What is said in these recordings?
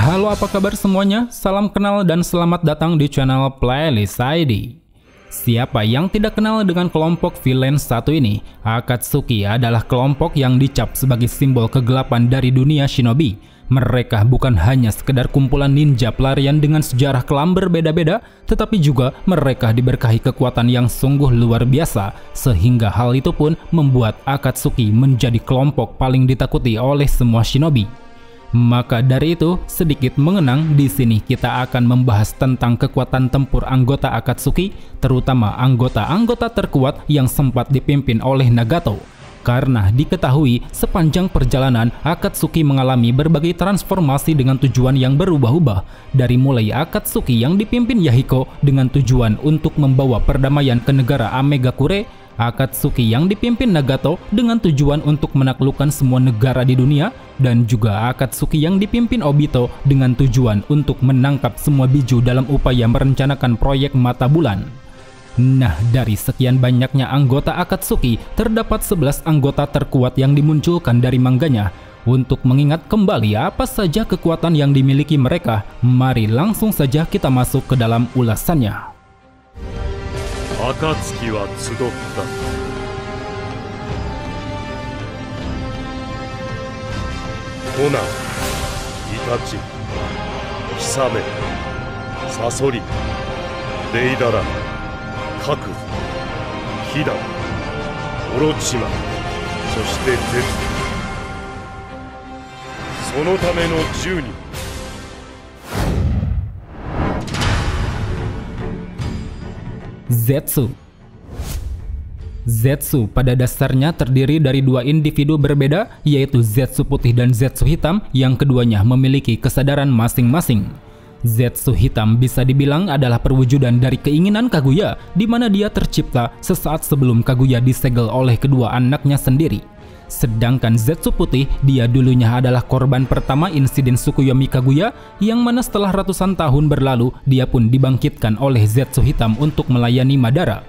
Halo, apa kabar semuanya? Salam kenal dan selamat datang di channel Playlist ID. Siapa yang tidak kenal dengan kelompok villain satu ini? Akatsuki adalah kelompok yang dicap sebagai simbol kegelapan dari dunia shinobi. Mereka bukan hanya sekedar kumpulan ninja pelarian dengan sejarah kelam berbeda-beda, tetapi juga mereka diberkahi kekuatan yang sungguh luar biasa, sehingga hal itu pun membuat Akatsuki menjadi kelompok paling ditakuti oleh semua shinobi. Maka dari itu, sedikit mengenang, di sini kita akan membahas tentang kekuatan tempur anggota Akatsuki, terutama anggota-anggota terkuat yang sempat dipimpin oleh Nagato. Karena diketahui sepanjang perjalanan Akatsuki mengalami berbagai transformasi dengan tujuan yang berubah-ubah, dari mulai Akatsuki yang dipimpin Yahiko dengan tujuan untuk membawa perdamaian ke negara Amegakure, Akatsuki yang dipimpin Nagato dengan tujuan untuk menaklukkan semua negara di dunia, dan juga Akatsuki yang dipimpin Obito dengan tujuan untuk menangkap semua biju dalam upaya merencanakan proyek mata bulan. Nah, dari sekian banyaknya anggota Akatsuki, terdapat 11 anggota terkuat yang dimunculkan dari mangganya. Untuk mengingat kembali apa saja kekuatan yang dimiliki mereka, mari langsung saja kita masuk ke dalam ulasannya. Akatsuki wa tsudotta. Kona, Itachi, Kisame, Sasori, Deidara, Kaku, Hida, Orochima, そしてZetsu。そのための10人。Zetsu pada dasarnya terdiri dari dua individu berbeda, yaitu Zetsu putih dan Zetsu hitam, yang keduanya memiliki kesadaran masing-masing. Zetsu hitam bisa dibilang adalah perwujudan dari keinginan Kaguya, di mana dia tercipta sesaat sebelum Kaguya disegel oleh kedua anaknya sendiri. Sedangkan Zetsu putih, dia dulunya adalah korban pertama insiden Tsukuyomi Kaguya, yang mana setelah ratusan tahun berlalu, dia pun dibangkitkan oleh Zetsu hitam untuk melayani Madara.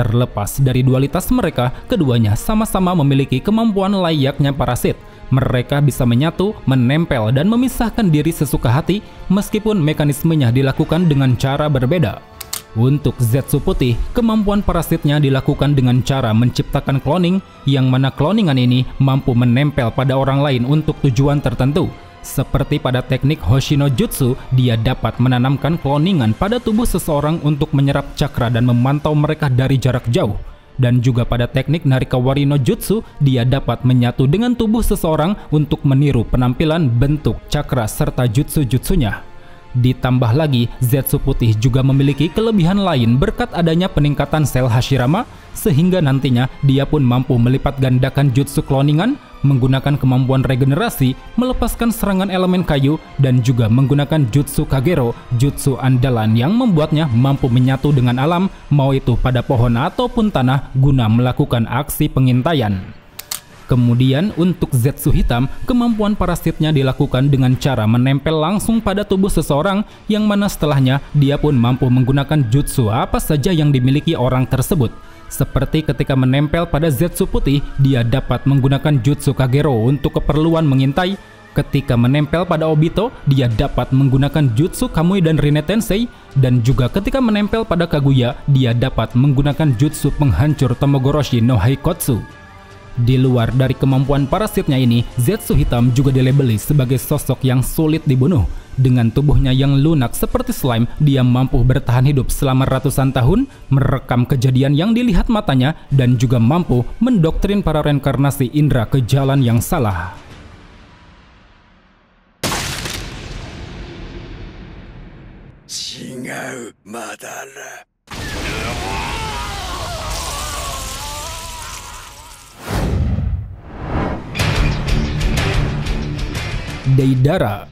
Terlepas dari dualitas mereka, keduanya sama-sama memiliki kemampuan layaknya parasit. Mereka bisa menyatu, menempel, dan memisahkan diri sesuka hati, meskipun mekanismenya dilakukan dengan cara berbeda. Untuk Zetsu putih, kemampuan parasitnya dilakukan dengan cara menciptakan cloning, yang mana cloningan ini mampu menempel pada orang lain untuk tujuan tertentu. Seperti pada teknik Hoshino Jutsu, dia dapat menanamkan cloningan pada tubuh seseorang untuk menyerap cakra dan memantau mereka dari jarak jauh. Dan juga pada teknik Narikawari no Jutsu, dia dapat menyatu dengan tubuh seseorang untuk meniru penampilan, bentuk, cakra, serta jutsu-jutsunya. Ditambah lagi, Zetsu putih juga memiliki kelebihan lain berkat adanya peningkatan sel Hashirama, sehingga nantinya dia pun mampu melipat gandakan jutsu cloningan, menggunakan kemampuan regenerasi, melepaskan serangan elemen kayu, dan juga menggunakan jutsu Kagero, jutsu andalan yang membuatnya mampu menyatu dengan alam, mau itu pada pohon ataupun tanah, guna melakukan aksi pengintaian. Kemudian untuk Zetsu hitam, kemampuan parasitnya dilakukan dengan cara menempel langsung pada tubuh seseorang, yang mana setelahnya dia pun mampu menggunakan jutsu apa saja yang dimiliki orang tersebut. Seperti ketika menempel pada Zetsu putih, dia dapat menggunakan jutsu Kagero untuk keperluan mengintai. Ketika menempel pada Obito, dia dapat menggunakan jutsu Kamui dan Rinne Tensei, dan juga ketika menempel pada Kaguya, dia dapat menggunakan jutsu penghancur Tomogoroshi no Haikotsu. Di luar dari kemampuan parasitnya ini, Zetsu hitam juga dilabeli sebagai sosok yang sulit dibunuh. Dengan tubuhnya yang lunak seperti slime, dia mampu bertahan hidup selama ratusan tahun, merekam kejadian yang dilihat matanya, dan juga mampu mendoktrin para reinkarnasi indera ke jalan yang salah. Shingau Madara. Deidara.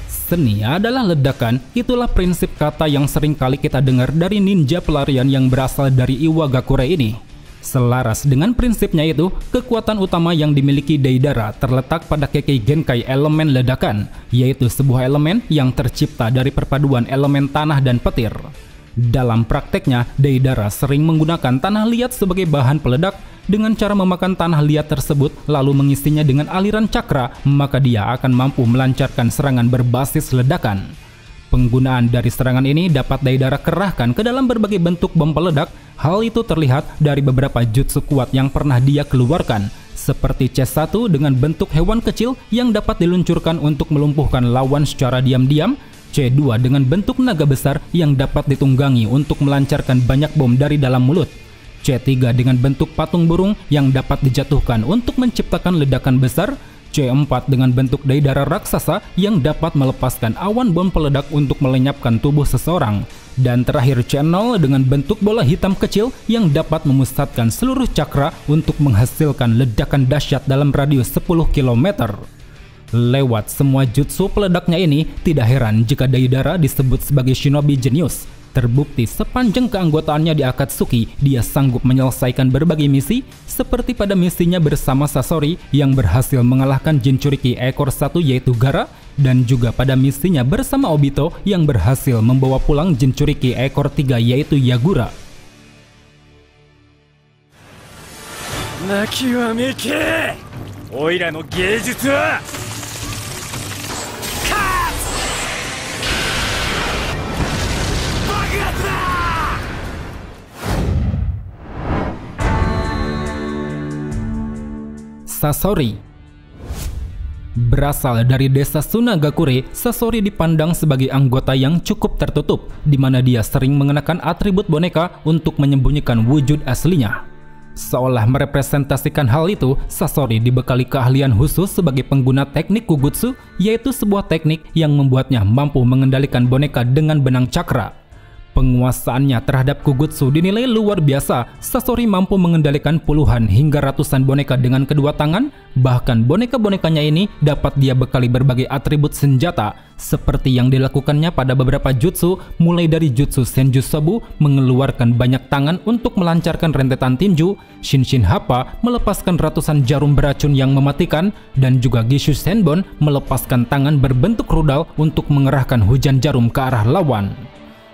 Seni adalah ledakan, itulah prinsip kata yang sering kali kita dengar dari ninja pelarian yang berasal dari Iwagakure ini. Selaras dengan prinsipnya itu, kekuatan utama yang dimiliki Deidara terletak pada Kekkei Genkai elemen ledakan, yaitu sebuah elemen yang tercipta dari perpaduan elemen tanah dan petir. Dalam prakteknya, Deidara sering menggunakan tanah liat sebagai bahan peledak. Dengan cara memakan tanah liat tersebut lalu mengisinya dengan aliran cakra, maka dia akan mampu melancarkan serangan berbasis ledakan. Penggunaan dari serangan ini dapat Deidara kerahkan ke dalam berbagai bentuk bom peledak. Hal itu terlihat dari beberapa jutsu kuat yang pernah dia keluarkan, seperti C1 dengan bentuk hewan kecil yang dapat diluncurkan untuk melumpuhkan lawan secara diam-diam, C2 dengan bentuk naga besar yang dapat ditunggangi untuk melancarkan banyak bom dari dalam mulut, C3 dengan bentuk patung burung yang dapat dijatuhkan untuk menciptakan ledakan besar, C4 dengan bentuk Deidara raksasa yang dapat melepaskan awan bom peledak untuk melenyapkan tubuh seseorang, dan terakhir C0 dengan bentuk bola hitam kecil yang dapat memusatkan seluruh cakra untuk menghasilkan ledakan dahsyat dalam radius 10 km. Lewat semua jutsu peledaknya ini, tidak heran jika Deidara disebut sebagai shinobi jenius. Terbukti sepanjang keanggotaannya di Akatsuki, dia sanggup menyelesaikan berbagai misi, seperti pada misinya bersama Sasori yang berhasil mengalahkan Jinchuriki ekor 1 yaitu Gaara, dan juga pada misinya bersama Obito yang berhasil membawa pulang Jinchuriki ekor 3 yaitu Yagura. Nakiwameke! Oira no geijutsu wa Sasori. Berasal dari desa Sunagakure, Sasori dipandang sebagai anggota yang cukup tertutup, di mana dia sering mengenakan atribut boneka untuk menyembunyikan wujud aslinya. Seolah merepresentasikan hal itu, Sasori dibekali keahlian khusus sebagai pengguna teknik Kugutsu, yaitu sebuah teknik yang membuatnya mampu mengendalikan boneka dengan benang cakra. Penguasaannya terhadap Kugutsu dinilai luar biasa. Sasori mampu mengendalikan puluhan hingga ratusan boneka dengan kedua tangan. Bahkan boneka-bonekanya ini dapat dia bekali berbagai atribut senjata, seperti yang dilakukannya pada beberapa jutsu, mulai dari jutsu Senjutsu mengeluarkan banyak tangan untuk melancarkan rentetan tinju, Shinshin Happa melepaskan ratusan jarum beracun yang mematikan, dan juga Gishu Senbon melepaskan tangan berbentuk rudal untuk mengerahkan hujan jarum ke arah lawan.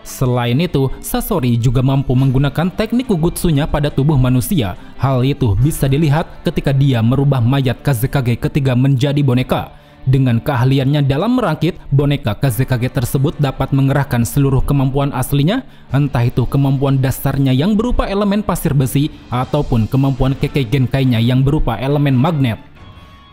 Selain itu, Sasori juga mampu menggunakan teknik Kugutsunya pada tubuh manusia. Hal itu bisa dilihat ketika dia merubah mayat Kazekage ketiga menjadi boneka. Dengan keahliannya dalam merakit, boneka Kazekage tersebut dapat mengerahkan seluruh kemampuan aslinya, entah itu kemampuan dasarnya yang berupa elemen pasir besi, ataupun kemampuan Kekkei Genkainya yang berupa elemen magnet.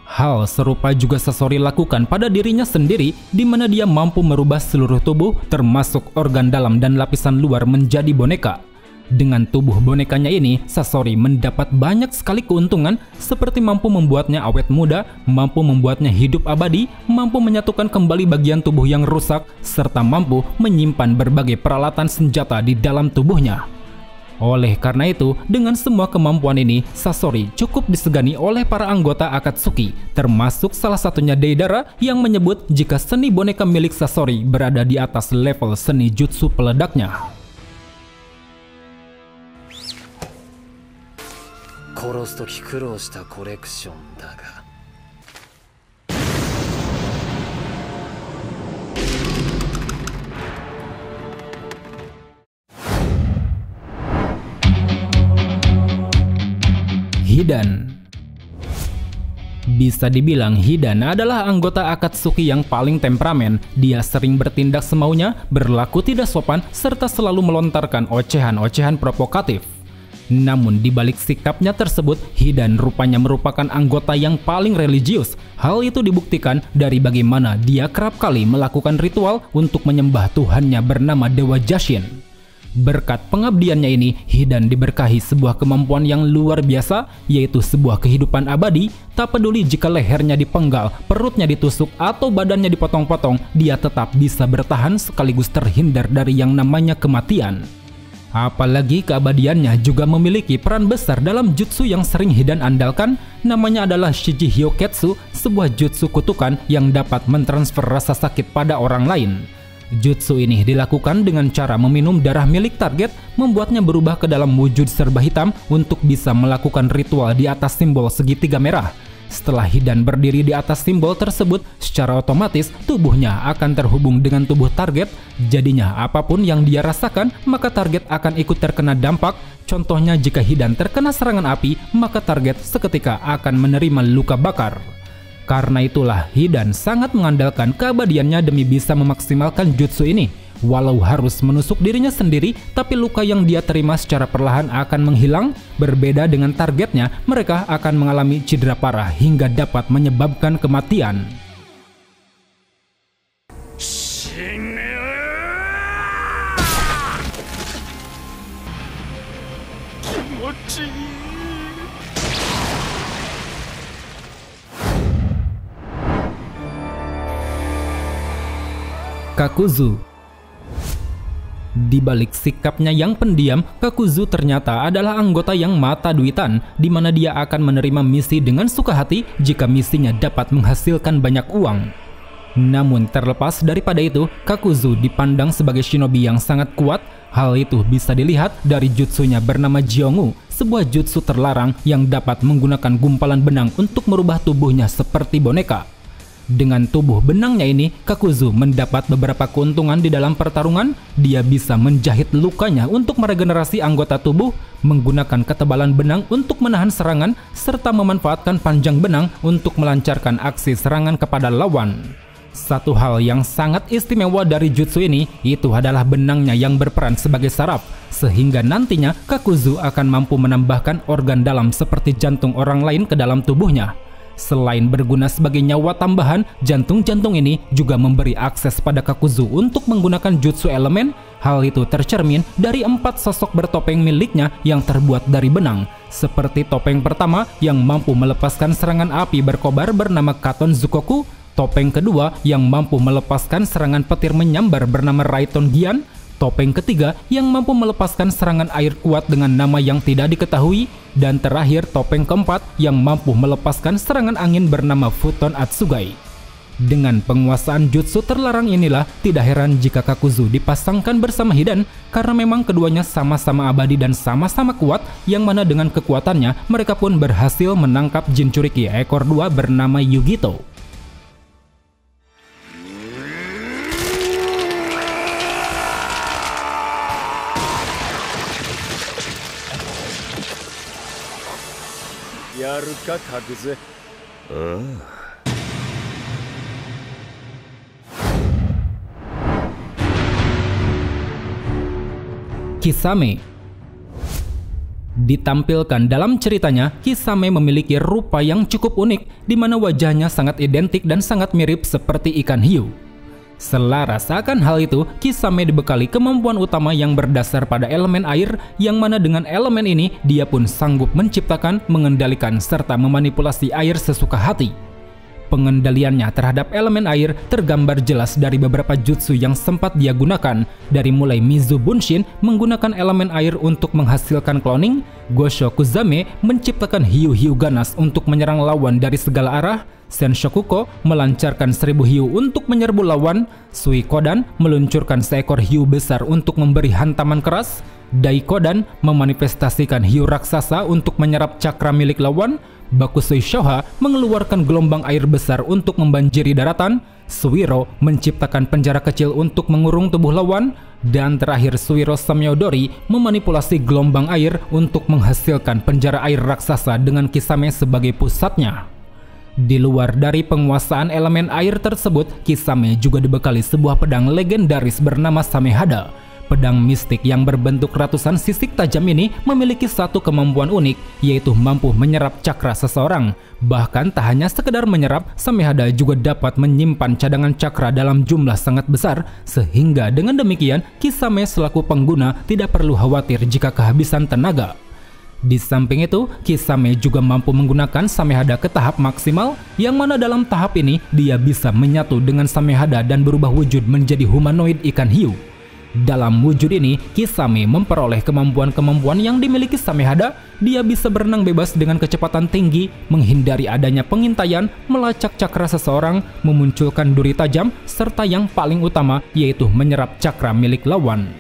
Hal serupa juga Sasori lakukan pada dirinya sendiri, di mana dia mampu merubah seluruh tubuh, termasuk organ dalam dan lapisan luar menjadi boneka. Dengan tubuh bonekanya ini, Sasori mendapat banyak sekali keuntungan, seperti mampu membuatnya awet muda, mampu membuatnya hidup abadi, mampu menyatukan kembali bagian tubuh yang rusak, serta mampu menyimpan berbagai peralatan senjata di dalam tubuhnya. Oleh karena itu, dengan semua kemampuan ini, Sasori cukup disegani oleh para anggota Akatsuki, termasuk salah satunya Deidara yang menyebut jika seni boneka milik Sasori berada di atas level seni jutsu peledaknya. Hidan. Bisa dibilang Hidan adalah anggota Akatsuki yang paling temperamen. Dia sering bertindak semaunya, berlaku tidak sopan, serta selalu melontarkan ocehan-ocehan provokatif. Namun di balik sikapnya tersebut, Hidan rupanya merupakan anggota yang paling religius. Hal itu dibuktikan dari bagaimana dia kerap kali melakukan ritual untuk menyembah Tuhannya bernama Dewa Jashin. Berkat pengabdiannya ini, Hidan diberkahi sebuah kemampuan yang luar biasa, yaitu sebuah kehidupan abadi. Tak peduli jika lehernya dipenggal, perutnya ditusuk, atau badannya dipotong-potong, dia tetap bisa bertahan sekaligus terhindar dari yang namanya kematian. Apalagi keabadiannya juga memiliki peran besar dalam jutsu yang sering Hidan andalkan, namanya adalah Shiji Hyoketsu, sebuah jutsu kutukan yang dapat mentransfer rasa sakit pada orang lain. Jutsu ini dilakukan dengan cara meminum darah milik target, membuatnya berubah ke dalam wujud serba hitam untuk bisa melakukan ritual di atas simbol segitiga merah. Setelah Hidan berdiri di atas simbol tersebut, secara otomatis tubuhnya akan terhubung dengan tubuh target. Jadinya apapun yang dia rasakan, maka target akan ikut terkena dampak. Contohnya jika Hidan terkena serangan api, maka target seketika akan menerima luka bakar. Karena itulah Hidan sangat mengandalkan keabadiannya demi bisa memaksimalkan jutsu ini. Walau harus menusuk dirinya sendiri, tapi luka yang dia terima secara perlahan akan menghilang. Berbeda dengan targetnya, mereka akan mengalami cedera parah hingga dapat menyebabkan kematian. Kakuzu. Di balik sikapnya yang pendiam, Kakuzu ternyata adalah anggota yang mata duitan, di mana dia akan menerima misi dengan suka hati jika misinya dapat menghasilkan banyak uang. Namun terlepas daripada itu, Kakuzu dipandang sebagai shinobi yang sangat kuat. Hal itu bisa dilihat dari jutsunya bernama Jiongu, sebuah jutsu terlarang yang dapat menggunakan gumpalan benang untuk merubah tubuhnya seperti boneka. Dengan tubuh benangnya ini, Kakuzu mendapat beberapa keuntungan di dalam pertarungan. Dia bisa menjahit lukanya untuk meregenerasi anggota tubuh, menggunakan ketebalan benang untuk menahan serangan, serta memanfaatkan panjang benang untuk melancarkan aksi serangan kepada lawan. Satu hal yang sangat istimewa dari jutsu ini, itu adalah benangnya yang berperan sebagai saraf, sehingga nantinya Kakuzu akan mampu menambahkan organ dalam seperti jantung orang lain ke dalam tubuhnya. Selain berguna sebagai nyawa tambahan, jantung-jantung ini juga memberi akses pada Kakuzu untuk menggunakan jutsu elemen. Hal itu tercermin dari 4 sosok bertopeng miliknya yang terbuat dari benang. Seperti topeng pertama yang mampu melepaskan serangan api berkobar bernama Katon Zukoku, topeng kedua yang mampu melepaskan serangan petir menyambar bernama Raiton Gian, topeng ketiga yang mampu melepaskan serangan air kuat dengan nama yang tidak diketahui, dan terakhir topeng keempat yang mampu melepaskan serangan angin bernama Futon Atsugai. Dengan penguasaan jutsu terlarang inilah tidak heran jika Kakuzu dipasangkan bersama Hidan, karena memang keduanya sama-sama abadi dan sama-sama kuat, yang mana dengan kekuatannya mereka pun berhasil menangkap Jinchuriki ekor 2 bernama Yugito. Yaruka Kakuzu? Kisame. Ditampilkan dalam ceritanya, Kisame memiliki rupa yang cukup unik, di mana wajahnya sangat identik dan sangat mirip seperti ikan hiu. Selaras akan hal itu, Kisame dibekali kemampuan utama yang berdasar pada elemen air, yang mana dengan elemen ini dia pun sanggup menciptakan, mengendalikan, serta memanipulasi air sesuka hati. Pengendaliannya terhadap elemen air tergambar jelas dari beberapa jutsu yang sempat dia gunakan, dari mulai Mizu Bunshin menggunakan elemen air untuk menghasilkan cloning, Gosho Kuzame menciptakan hiu-hiu ganas untuk menyerang lawan dari segala arah, Senshokuko melancarkan 1000 hiu untuk menyerbu lawan, Suikodan meluncurkan seekor hiu besar untuk memberi hantaman keras, Daikodan memanifestasikan hiu raksasa untuk menyerap cakra milik lawan, Bakusui Shoha mengeluarkan gelombang air besar untuk membanjiri daratan, Suiro menciptakan penjara kecil untuk mengurung tubuh lawan, dan terakhir Suiro Samyodori memanipulasi gelombang air untuk menghasilkan penjara air raksasa dengan Kisame sebagai pusatnya. Di luar dari penguasaan elemen air tersebut, Kisame juga dibekali sebuah pedang legendaris bernama Samehada. Pedang mistik yang berbentuk ratusan sisik tajam ini memiliki satu kemampuan unik, yaitu mampu menyerap cakra seseorang. Bahkan tak hanya sekedar menyerap, Samehada juga dapat menyimpan cadangan cakra dalam jumlah sangat besar, sehingga dengan demikian Kisame selaku pengguna tidak perlu khawatir jika kehabisan tenaga. Di samping itu, Kisame juga mampu menggunakan Samehada ke tahap maksimal, yang mana dalam tahap ini dia bisa menyatu dengan Samehada dan berubah wujud menjadi humanoid ikan hiu. Dalam wujud ini, Kisame memperoleh kemampuan-kemampuan yang dimiliki Samehada. Dia bisa berenang bebas dengan kecepatan tinggi, menghindari adanya pengintaian, melacak cakra seseorang, memunculkan duri tajam, serta yang paling utama yaitu menyerap cakra milik lawan.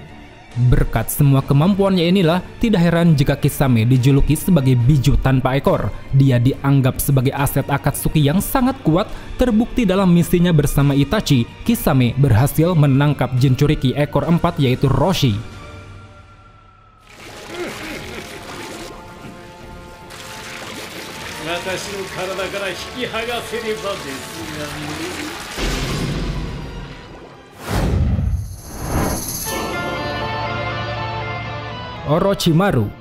Berkat semua kemampuannya inilah, tidak heran jika Kisame dijuluki sebagai biju tanpa ekor. Dia dianggap sebagai aset Akatsuki yang sangat kuat. Terbukti dalam misinya bersama Itachi, Kisame berhasil menangkap Jinchuriki ekor 4 yaitu Roshi. Orochimaru.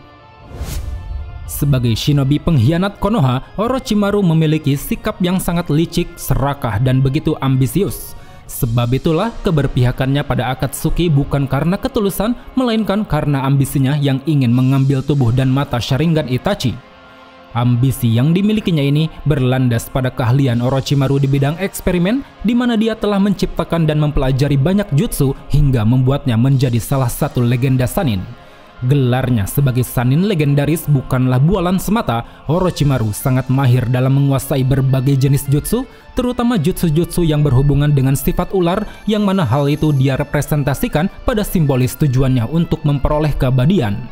Sebagai shinobi pengkhianat Konoha, Orochimaru memiliki sikap yang sangat licik, serakah, dan begitu ambisius. Sebab itulah keberpihakannya pada Akatsuki bukan karena ketulusan, melainkan karena ambisinya yang ingin mengambil tubuh dan mata Sharingan Itachi. Ambisi yang dimilikinya ini berlandas pada keahlian Orochimaru di bidang eksperimen, di mana dia telah menciptakan dan mempelajari banyak jutsu hingga membuatnya menjadi salah satu legenda Sannin. Gelarnya sebagai Sannin legendaris bukanlah bualan semata. Orochimaru sangat mahir dalam menguasai berbagai jenis jutsu, terutama jutsu-jutsu yang berhubungan dengan sifat ular, yang mana hal itu dia representasikan pada simbolis tujuannya untuk memperoleh keabadian.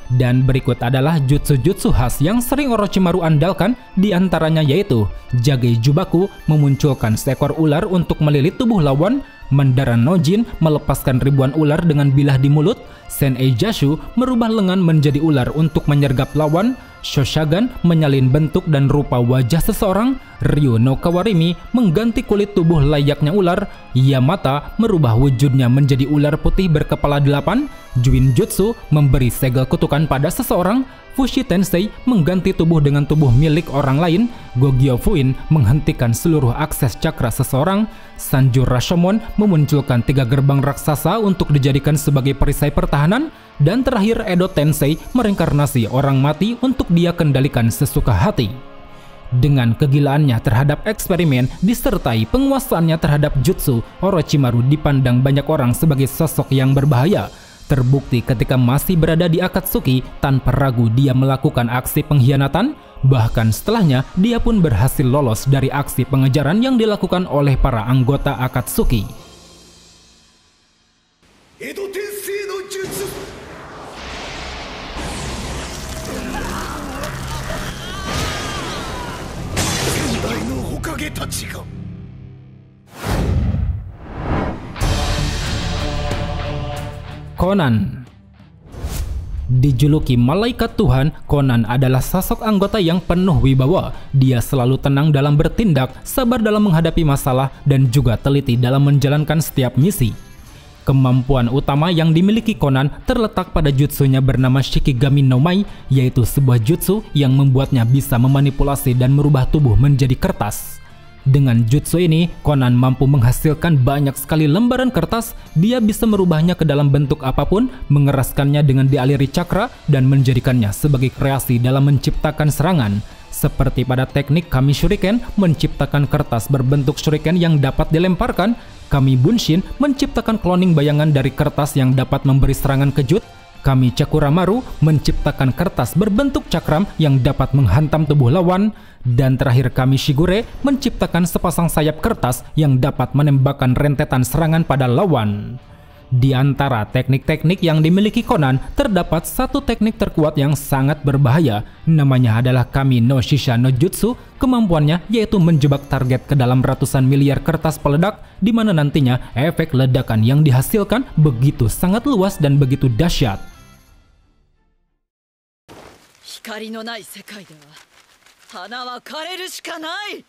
Dan berikut adalah jutsu-jutsu khas yang sering Orochimaru andalkan, diantaranya yaitu Jagei Jubaku memunculkan seekor ular untuk melilit tubuh lawan, Mandara no Jin melepaskan ribuan ular dengan bilah di mulut, Sen'ei Jashu merubah lengan menjadi ular untuk menyergap lawan, Shoshagan menyalin bentuk dan rupa wajah seseorang, Ryu no Kawarimi mengganti kulit tubuh layaknya ular, Yamata merubah wujudnya menjadi ular putih berkepala 8, Juin Jutsu memberi segel kutukan pada seseorang, Fushi Tensei mengganti tubuh dengan tubuh milik orang lain, Gogyo Fuin menghentikan seluruh akses cakra seseorang, Sanjur Rashomon memunculkan 3 gerbang raksasa untuk dijadikan sebagai perisai pertahanan, dan terakhir Edo Tensei mereinkarnasi orang mati untuk dia kendalikan sesuka hati. Dengan kegilaannya terhadap eksperimen disertai penguasaannya terhadap jutsu, Orochimaru dipandang banyak orang sebagai sosok yang berbahaya. Terbukti ketika masih berada di Akatsuki, tanpa ragu dia melakukan aksi pengkhianatan. Bahkan setelahnya, dia pun berhasil lolos dari aksi pengejaran yang dilakukan oleh para anggota Akatsuki. Edo Tensei no jutsu. Sendai no Hokage tachi ga. Conan. Dijuluki malaikat Tuhan, Conan adalah sosok anggota yang penuh wibawa. Dia selalu tenang dalam bertindak, sabar dalam menghadapi masalah, dan juga teliti dalam menjalankan setiap misi. Kemampuan utama yang dimiliki Conan terletak pada jutsunya bernama Shikigami no Mai, yaitu sebuah jutsu yang membuatnya bisa memanipulasi dan merubah tubuh menjadi kertas. Dengan jutsu ini, Conan mampu menghasilkan banyak sekali lembaran kertas. Dia bisa merubahnya ke dalam bentuk apapun, mengeraskannya dengan dialiri cakra, dan menjadikannya sebagai kreasi dalam menciptakan serangan. Seperti pada teknik Kami Shuriken menciptakan kertas berbentuk shuriken yang dapat dilemparkan, Kami Bunshin menciptakan cloning bayangan dari kertas yang dapat memberi serangan kejut, Kami Cakuramaru menciptakan kertas berbentuk cakram yang dapat menghantam tubuh lawan, dan terakhir Kami Shigure menciptakan sepasang sayap kertas yang dapat menembakkan rentetan serangan pada lawan. Di antara teknik-teknik yang dimiliki Conan, terdapat satu teknik terkuat yang sangat berbahaya. Namanya adalah Kami no Shisha no Jutsu. Kemampuannya yaitu menjebak target ke dalam ratusan miliar kertas peledak, di mana nantinya efek ledakan yang dihasilkan begitu sangat luas dan begitu dahsyat. 光のない世界では花は枯れるしかない。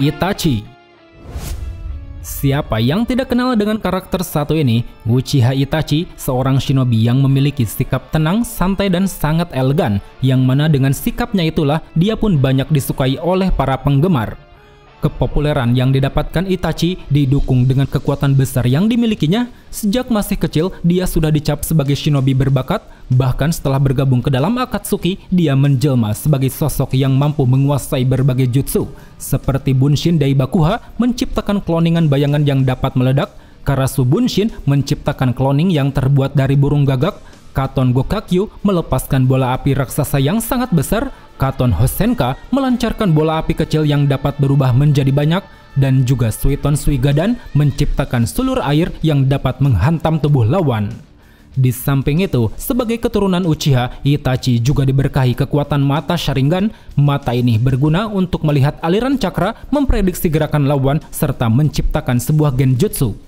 Itachi. Siapa yang tidak kenal dengan karakter satu ini? Uchiha Itachi, seorang shinobi yang memiliki sikap tenang, santai, dan sangat elegan, yang mana dengan sikapnya itulah dia pun banyak disukai oleh para penggemar. Kepopuleran yang didapatkan Itachi didukung dengan kekuatan besar yang dimilikinya. Sejak masih kecil, dia sudah dicap sebagai shinobi berbakat. Bahkan setelah bergabung ke dalam Akatsuki, dia menjelma sebagai sosok yang mampu menguasai berbagai jutsu. Seperti Bunshin Daibakuha menciptakan kloningan bayangan yang dapat meledak, Karasu Bunshin menciptakan cloning yang terbuat dari burung gagak, Katon Gokakyu melepaskan bola api raksasa yang sangat besar, Katon Hosenka melancarkan bola api kecil yang dapat berubah menjadi banyak, dan juga Suiton Suigadan menciptakan sulur air yang dapat menghantam tubuh lawan. Di samping itu, sebagai keturunan Uchiha, Itachi juga diberkahi kekuatan mata Sharingan. Mata ini berguna untuk melihat aliran cakra, memprediksi gerakan lawan, serta menciptakan sebuah genjutsu.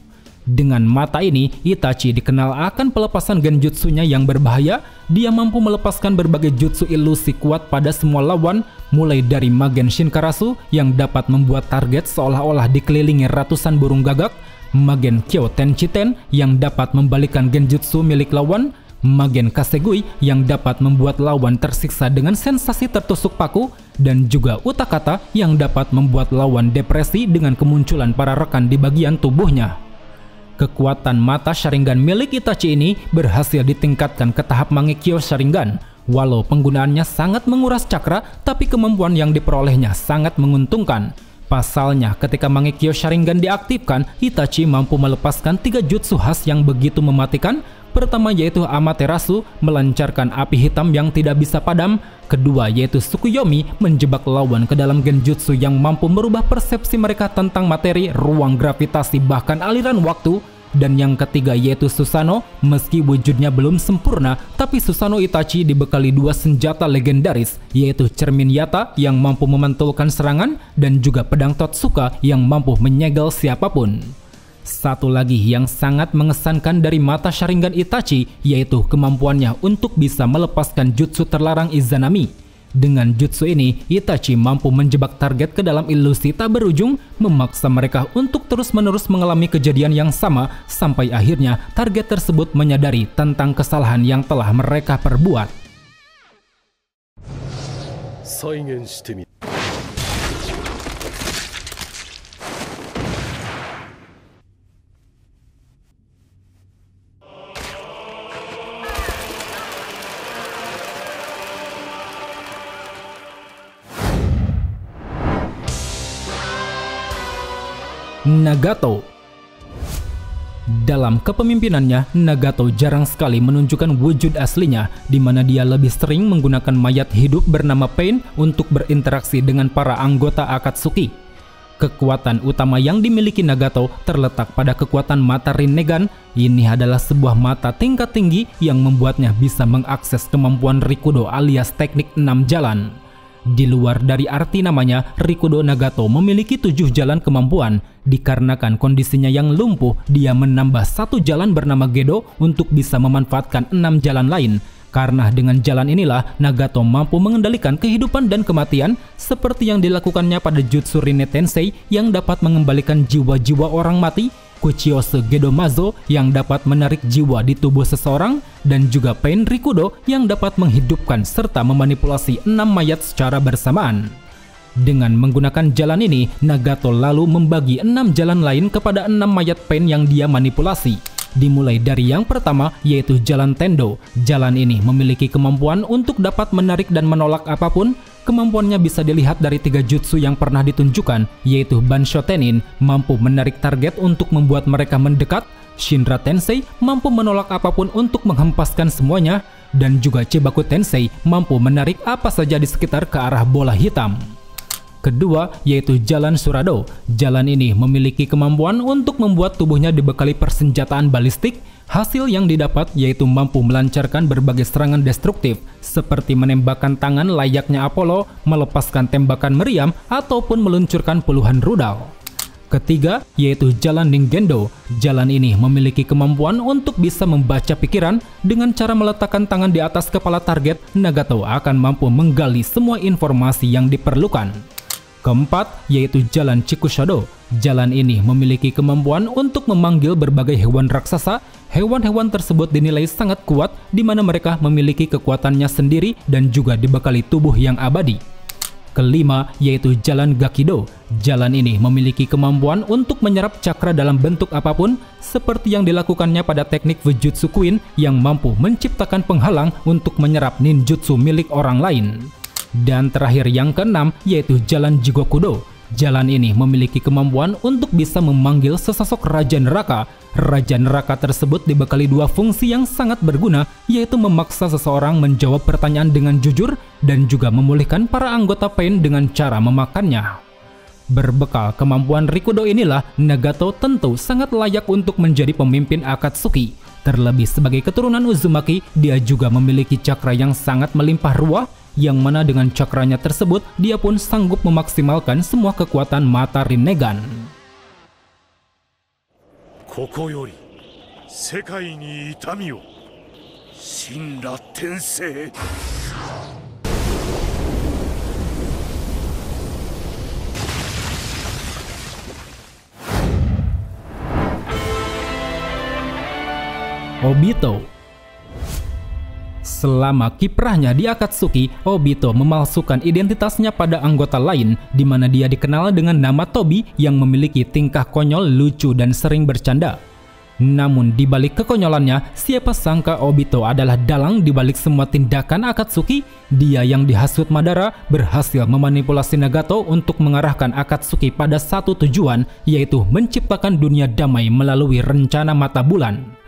Dengan mata ini, Itachi dikenal akan pelepasan genjutsunya yang berbahaya. Dia mampu melepaskan berbagai jutsu ilusi kuat pada semua lawan, mulai dari Magen Shinkarasu yang dapat membuat target seolah-olah dikelilingi ratusan burung gagak, Magen Kyo Tenchiten yang dapat membalikkan genjutsu milik lawan, Magen Kasegui yang dapat membuat lawan tersiksa dengan sensasi tertusuk paku, dan juga Utakata yang dapat membuat lawan depresi dengan kemunculan para rekan di bagian tubuhnya. Kekuatan mata Sharingan milik Itachi ini berhasil ditingkatkan ke tahap Mangekyo Sharingan. Walau penggunaannya sangat menguras cakra, tapi kemampuan yang diperolehnya sangat menguntungkan. Pasalnya, ketika Mangekyo Sharingan diaktifkan, Itachi mampu melepaskan 3 jutsu khas yang begitu mematikan. Pertama yaitu Amaterasu, melancarkan api hitam yang tidak bisa padam. Kedua yaitu Tsukuyomi, menjebak lawan ke dalam genjutsu yang mampu merubah persepsi mereka tentang materi, ruang gravitasi, bahkan aliran waktu. Dan yang ketiga yaitu Susanoo, meski wujudnya belum sempurna, tapi Susanoo Itachi dibekali 2 senjata legendaris, yaitu cermin Yata yang mampu memantulkan serangan, dan juga pedang Totsuka yang mampu menyegel siapapun. Satu lagi yang sangat mengesankan dari mata Sharingan Itachi, yaitu kemampuannya untuk bisa melepaskan jutsu terlarang Izanami. Dengan jutsu ini, Itachi mampu menjebak target ke dalam ilusi tak berujung, memaksa mereka untuk terus-menerus mengalami kejadian yang sama, sampai akhirnya target tersebut menyadari tentang kesalahan yang telah mereka perbuat. Nagato. Dalam kepemimpinannya, Nagato jarang sekali menunjukkan wujud aslinya, di mana dia lebih sering menggunakan mayat hidup bernama Pain untuk berinteraksi dengan para anggota Akatsuki. Kekuatan utama yang dimiliki Nagato terletak pada kekuatan mata Rinnegan. Ini adalah sebuah mata tingkat tinggi yang membuatnya bisa mengakses kemampuan Rikudo alias teknik 6 jalan. Di luar dari arti namanya, Rikudo Nagato memiliki 7 jalan kemampuan. Dikarenakan kondisinya yang lumpuh, dia menambah 1 jalan bernama Gedo untuk bisa memanfaatkan 6 jalan lain. Karena dengan jalan inilah, Nagato mampu mengendalikan kehidupan dan kematian, seperti yang dilakukannya pada Jutsu Rinne Tensei yang dapat mengembalikan jiwa-jiwa orang mati, Kuchiyose Gedomazo yang dapat menarik jiwa di tubuh seseorang, dan juga Pain Rikudo yang dapat menghidupkan serta memanipulasi 6 mayat secara bersamaan. Dengan menggunakan jalan ini, Nagato lalu membagi 6 jalan lain kepada 6 mayat Pain yang dia manipulasi. Dimulai dari yang pertama, yaitu jalan Tendo. Jalan ini memiliki kemampuan untuk dapat menarik dan menolak apapun. Kemampuannya bisa dilihat dari 3 jutsu yang pernah ditunjukkan, yaitu Bansho Tenin mampu menarik target untuk membuat mereka mendekat, Shinra Tensei mampu menolak apapun untuk menghempaskan semuanya, dan juga Chibaku Tensei mampu menarik apa saja di sekitar ke arah bola hitam. Kedua, yaitu jalan Surado. Jalan ini memiliki kemampuan untuk membuat tubuhnya dibekali persenjataan balistik. Hasil yang didapat yaitu mampu melancarkan berbagai serangan destruktif, seperti menembakkan tangan layaknya Apollo, melepaskan tembakan meriam, ataupun meluncurkan puluhan rudal. Ketiga, yaitu jalan Ningendo. Jalan ini memiliki kemampuan untuk bisa membaca pikiran. Dengan cara meletakkan tangan di atas kepala target, Nagato akan mampu menggali semua informasi yang diperlukan. Keempat, yaitu jalan Chikushodo. Jalan ini memiliki kemampuan untuk memanggil berbagai hewan raksasa. Hewan-hewan tersebut dinilai sangat kuat, di mana mereka memiliki kekuatannya sendiri dan juga dibekali tubuh yang abadi. Kelima, yaitu jalan Gakido. Jalan ini memiliki kemampuan untuk menyerap cakra dalam bentuk apapun, seperti yang dilakukannya pada teknik Fujutsu Queen yang mampu menciptakan penghalang untuk menyerap ninjutsu milik orang lain. Dan terakhir yang keenam, yaitu jalan Jigokudo. Jalan ini memiliki kemampuan untuk bisa memanggil sesosok Raja Neraka. Raja Neraka tersebut dibekali dua fungsi yang sangat berguna, yaitu memaksa seseorang menjawab pertanyaan dengan jujur dan juga memulihkan para anggota Pain dengan cara memakannya. Berbekal kemampuan Rikudo inilah, Nagato tentu sangat layak untuk menjadi pemimpin Akatsuki. Terlebih sebagai keturunan Uzumaki, dia juga memiliki cakra yang sangat melimpah ruah, yang mana dengan cakranya tersebut dia pun sanggup memaksimalkan semua kekuatan mata Rinnegan. ここより世界に痛みを神羅転生 Obito. Selama kiprahnya di Akatsuki, Obito memalsukan identitasnya pada anggota lain, di mana dia dikenal dengan nama Tobi yang memiliki tingkah konyol, lucu, dan sering bercanda. Namun di balik kekonyolannya, siapa sangka Obito adalah dalang di balik semua tindakan Akatsuki. Dia yang dihasut Madara berhasil memanipulasi Nagato untuk mengarahkan Akatsuki pada satu tujuan, yaitu menciptakan dunia damai melalui rencana mata bulan.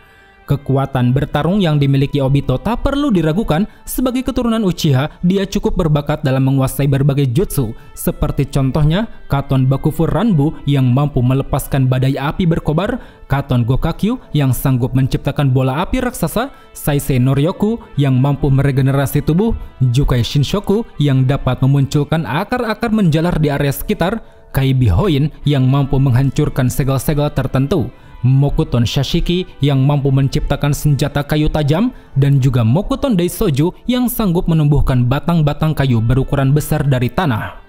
Kekuatan bertarung yang dimiliki Obito tak perlu diragukan. Sebagai keturunan Uchiha, dia cukup berbakat dalam menguasai berbagai jutsu, seperti contohnya Katon Bakufur Ranbu yang mampu melepaskan badai api berkobar, Katon Gokakyu yang sanggup menciptakan bola api raksasa, Saisei Noryoku yang mampu meregenerasi tubuh, Jukai Shinshoku yang dapat memunculkan akar-akar menjalar di area sekitar, Kaibi Hoin yang mampu menghancurkan segel-segel tertentu, Mokuton Shashiki yang mampu menciptakan senjata kayu tajam, dan juga Mokuton Daisoju yang sanggup menumbuhkan batang-batang kayu berukuran besar dari tanah.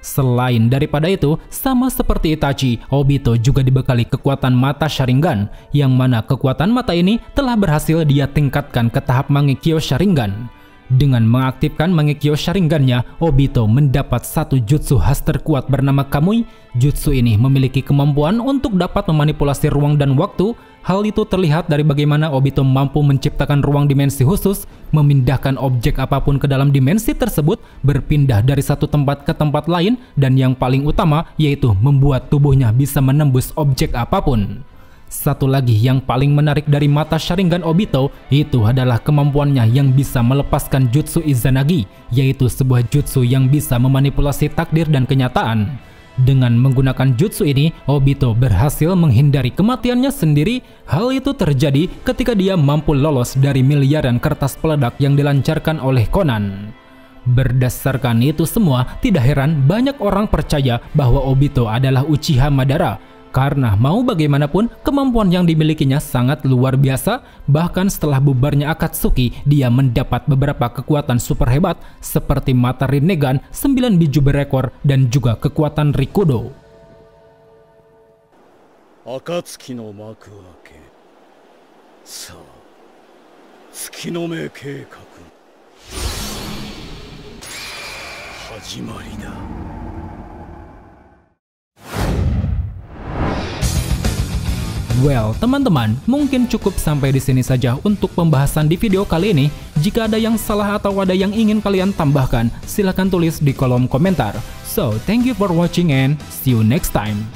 Selain daripada itu, sama seperti Itachi, Obito juga dibekali kekuatan mata Sharingan, yang mana kekuatan mata ini telah berhasil dia tingkatkan ke tahap Mangekyo Sharingan. Dengan mengaktifkan Mangekyo Sharingannya, Obito mendapat satu jutsu khas terkuat bernama Kamui. Jutsu ini memiliki kemampuan untuk dapat memanipulasi ruang dan waktu. Hal itu terlihat dari bagaimana Obito mampu menciptakan ruang dimensi khusus, memindahkan objek apapun ke dalam dimensi tersebut, berpindah dari satu tempat ke tempat lain, dan yang paling utama yaitu membuat tubuhnya bisa menembus objek apapun. Satu lagi yang paling menarik dari mata Sharingan Obito itu adalah kemampuannya yang bisa melepaskan jutsu Izanagi, yaitu sebuah jutsu yang bisa memanipulasi takdir dan kenyataan. Dengan menggunakan jutsu ini, Obito berhasil menghindari kematiannya sendiri. Hal itu terjadi ketika dia mampu lolos dari miliaran kertas peledak yang dilancarkan oleh Conan. Berdasarkan itu semua, tidak heran banyak orang percaya bahwa Obito adalah Uchiha Madara. Karena mau bagaimanapun, kemampuan yang dimilikinya sangat luar biasa. Bahkan setelah bubarnya Akatsuki, dia mendapat beberapa kekuatan super hebat seperti mata Rinnegan, 9 biju berekor, dan juga kekuatan Rikudo. Akatsuki no maku ake. Sa, tsuki no me keikaku. Hajimari da. Well, teman-teman, mungkin cukup sampai di sini saja untuk pembahasan di video kali ini. Jika ada yang salah atau ada yang ingin kalian tambahkan, silahkan tulis di kolom komentar. So, thank you for watching and see you next time.